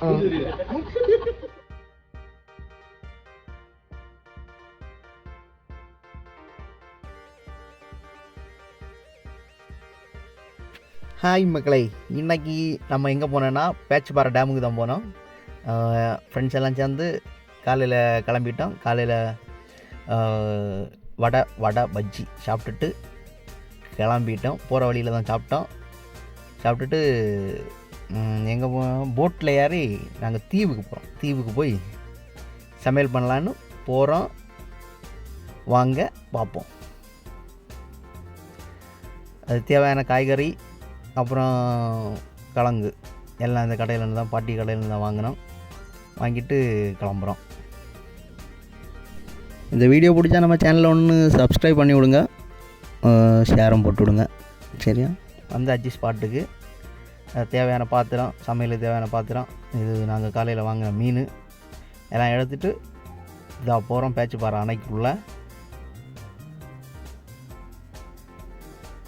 Hi மக்களை, இன்றைக்கி நம்ம எங்கே போனோன்னா பேச்சுப்பாறை டேமுக்கு தான் போனோம். ஃப்ரெண்ட்ஸ் எல்லாம் சேர்ந்து காலையில் கிளம்பிட்டோம். காலையில் வடை பஜ்ஜி சாப்பிட்டுட்டு கிளம்பிட்டோம். போகிற வழியில் தான் சாப்பிட்டுட்டு எங்கே போனோம், போட்டில் ஏறி நாங்கள் தீவுக்கு போகிறோம். தீவுக்கு போய் சமையல் பண்ணலான்னு போகிறோம். வாங்க பார்ப்போம். அது தேவையான காய்கறி அப்புறம் கிழங்கு எல்லாம் இந்த கடையிலேருந்து தான், பாட்டி கடையிலேருந்து தான் வாங்கிட்டு கிளம்புறோம். இந்த வீடியோ பிடிச்சா நம்ம சேனலில் ஒன்று சப்ஸ்கிரைப் பண்ணி விடுங்க, ஷேரும் போட்டு விடுங்க. சரியா? வந்தாச்சு ஸ்பாட்டுக்கு. தேவையான பாத்திரம், சமையலுக்கு தேவையான பாத்திரம், இது நாங்கள் காலையில் வாங்கின மீன் எல்லாம் எடுத்துகிட்டு இதாக போகிறோம் பேச்சுப்பாறை அணைக்குள்ளே.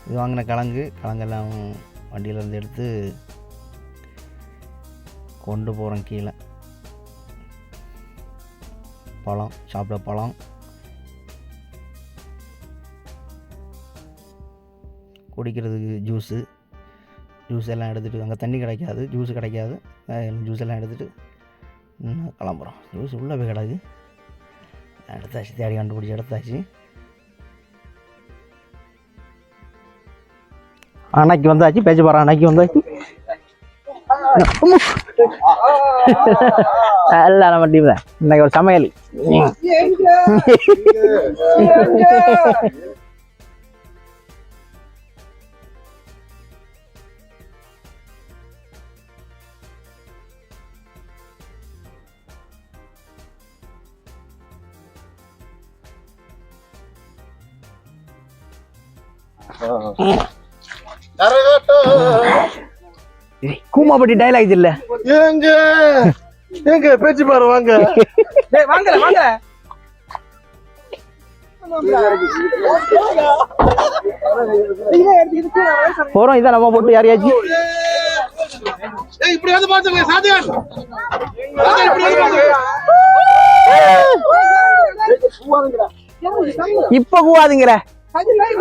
இது வாங்கின கிழங்கெல்லாம் வண்டியிலேருந்து எடுத்து கொண்டு போகிறோம் கீழே. பழம், சாப்பிட பழம், குடிக்கிறதுக்கு ஜூஸ் எல்லாம் எடுத்துகிட்டு, அங்கே தண்ணி கிடைக்காது, ஜூஸ் கிடைக்காது, ஜூஸ் எல்லாம் எடுத்துகிட்டு கிளம்புறோம். ஜூஸ் உள்ளே போய் கிடக்கு, எடுத்தாச்சு, தேடி கண்டுபிடிச்சி எடுத்தாச்சு. அன்னைக்கு வந்தாச்சு, பேச்சுப்பாறை அன்னைக்கு வந்தாச்சு. எல்லாம் நம்ம டீம் தான். இன்னைக்கு ஒரு சமையல். கூமாப்பட்டி டைலாக் இல்ல எங்க பேச்சுப்பாறை வாங்க வாங்க போறோம். இதான் நம்ம போட்டு யாரையாச்சும் இப்படி வந்து பாத்துங்க சாதியான், இப்ப கூவாதுங்கிற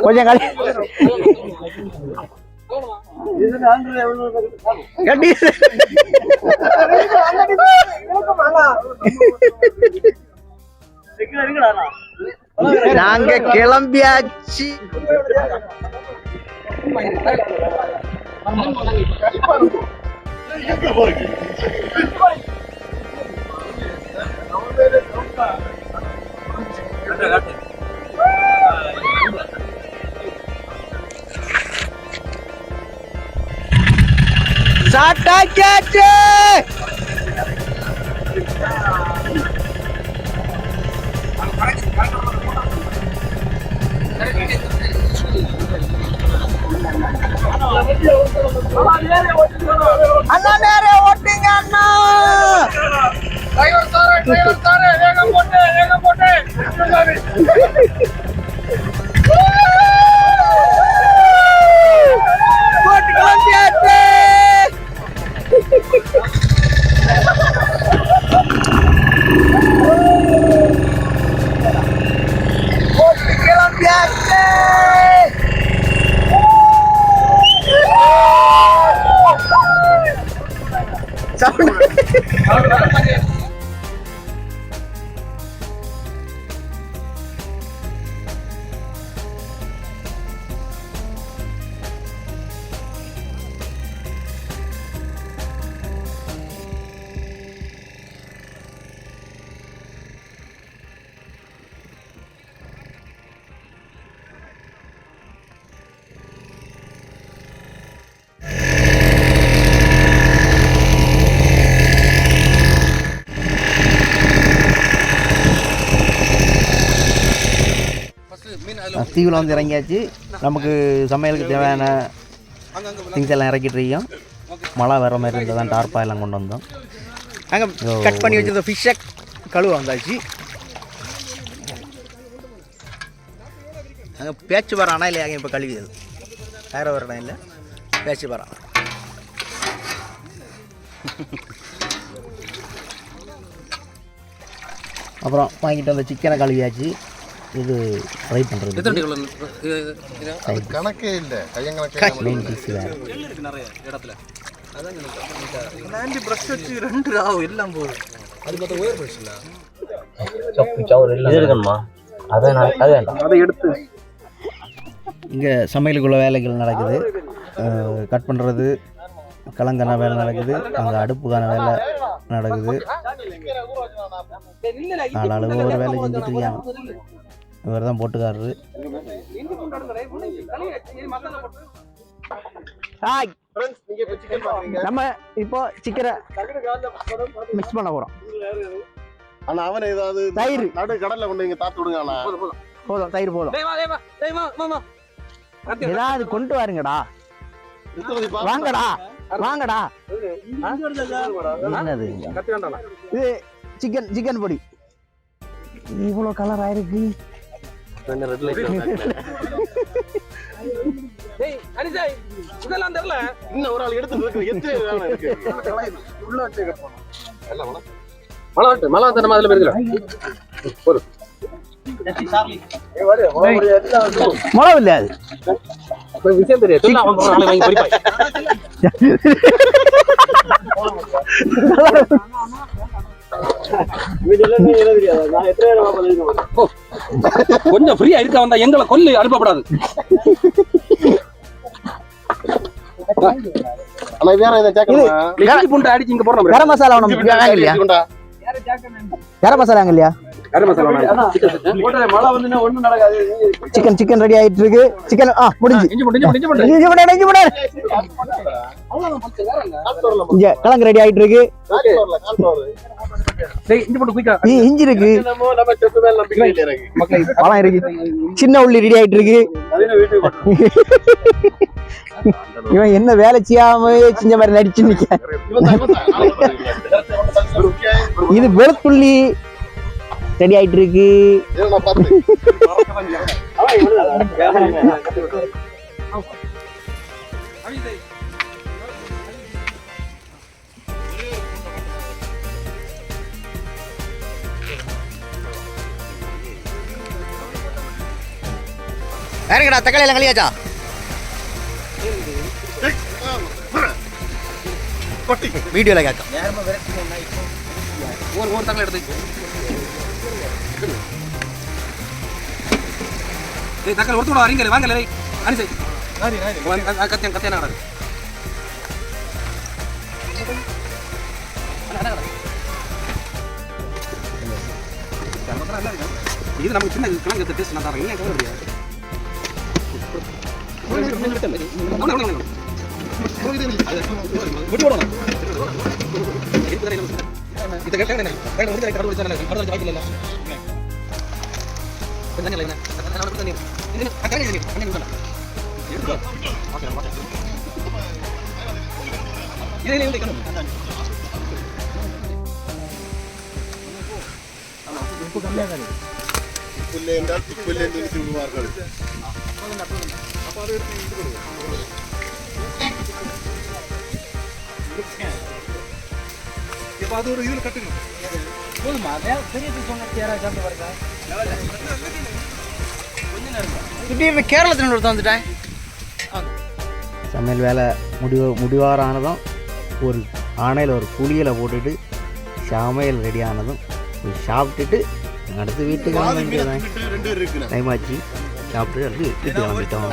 கொஞ்சம் காலி நாங்க கிளம்பியாச்சு. சாட்டாச்சாச்சு. அண்ணா நேரே ஓட்டுங்க அண்ணா. வேகம் போட்டு போட்டு கிளம்பியாச்சு. தீவில் வந்து இறங்கியாச்சு. நமக்கு சமையலுக்கு தேவையான திங்ஸ் எல்லாம் இறக்கிட்டு இருக்கோம். மழை வர மாதிரி இருந்தால் தான் டார்ப்பா எல்லாம் கொண்டு வந்தோம். நாங்கள் கட் பண்ணி வச்சுருந்த ஃபிஷ்ஷை கழுவ வந்தாச்சு. நாங்கள் பேச்சுப்பாறை அணையில் ஏங்க இப்போ கழுவியது, வேறு ஒரு இடம் இல்லை, பேச்சுப்பாறை. அப்புறம் வாங்கிட்டு வந்த சிக்கனை கழுவியாச்சு. இது ஃப்ரை பண்ணுறது கணக்கே இல்லை, கையங்கணக்கே மெயின் டிஷ் வேறு. இங்கே சமையலுக்குள்ள வேலைகள் நடக்குது. கட் பண்ணுறது, கலங்கன வேலை நடக்குது. அங்கே அடுப்புக்கான வேலை நடக்குது. ஆளாளுக்கு ஒரு வேலை செஞ்சுட்டு இருக்காங்க. இவர் தான் போட்டுக்காரரு. நம்ம இப்போ சிக்கனை மிக்ஸ் பண்ண போகிறோம். ஆனா அவனை ஏதாவது தயிர் நடு கடல்ல கொண்டு இங்க தாத்து விடுங்க. போதும், தயிர் போதும். ஏதாவது கொண்டு வாருங்கடா, வாங்கடா வாங்கடா. என்னது இது? சிக்கன் பொடி. இவ்வளோ கலர் ஆயிருக்கு. இன்னும் ஒரு ஆள் எடுத்து மிளகு இல்லையா? அது விஷயம் தெரியாது. கொஞ்சம் ஃப்ரீயா இருக்க வந்தா எங்களை கொல்லி அனுப்பப்படாது. அடிச்சு இங்க போறோம். கரம் மசாலா இல்லையா? கரம் மசாலா இல்லையா? சிக்கன் ரெடி ஆயிட்டு இருக்கு. சிக்கன் முடிஞ்சு கிழங்கு ரெடி ஆயிட்டு இருக்கு. இஞ்சி இருக்கு, பழம் இருக்கு, சின்ன உள்ளி ரெடி ஆயிட்டு இருக்கு. இவன் என்ன வேலை செய்யாம செஞ்ச மாதிரி நடிச்சு நிக்க. இது வெளுத்துள்ளி ரெடி ஆயிட்டு இருக்கு. வேறங்கடா தக்காளி எல்லாம் கழியாச்சா? வீடியோல கேட்க ஒரு தக்காளி எடுத்து தக்காளி ஒருத்தோட அறிஞர் வாங்கல அரிசி கத்தியான கடை இது நமக்கு சின்ன கிழங்கு டேஸ்ட் நான் தரேன். ஏன் கவலை அது ஒரு இதுல கட்டுங்க போதுமா? பெரிய கேரளத்தில் ஒருத்தன் வந்துட்டேன். சமையல் வேலை முடிவாரானதும் ஒரு ஆணையில் ஒரு குளியலை போட்டுட்டு சமையல் ரெடி ஆனதும் சாப்பிட்டுட்டு அடுத்து வீட்டுக்கு கிளம்பிட்டேன். டைம் ஆச்சு, சாப்பிட்டு அடுத்து வீட்டுக்கு கிளம்பிட்டோம்.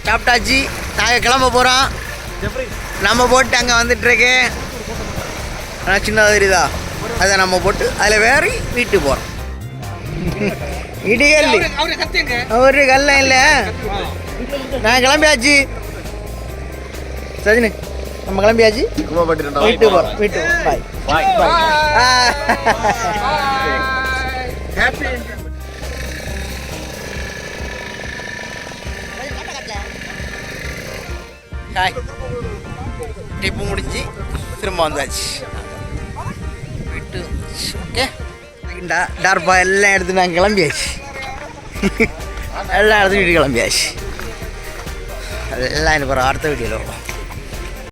சாப்பிட்டாச்சு, நாங்கள் கிளம்ப போகிறோம். நம்ம போட்டு அங்கே வந்துட்டுருக்கு. ஆனால் சின்னதாக தெரியுதா? அதை நம்ம போட்டு அதில் வேறி வீட்டுக்கு போகிறோம். இடிகல் ஒரு கல்லம் இல்லை. நான் கிளம்பியாச்சு சஜினு, நம்ம கிளம்பியாச்சு, வீட்டுக்கு போகிறோம். வீட்டுக்கு பாய் பாய் ஹாப்பி. ஹாய். ட்ரிப்பு முடிஞ்சு திரும்ப வந்தாச்சு வீட்டு. ஓகே டார்பா எல்லாம் எடுத்து நாங்கள் கிளம்பியாச்சு. எல்லாம் எடுத்து வீட்டு கிளம்பியாச்சு. அதெல்லாம் எனக்கு ஒரு அடுத்த வீடியோவில் வரும்.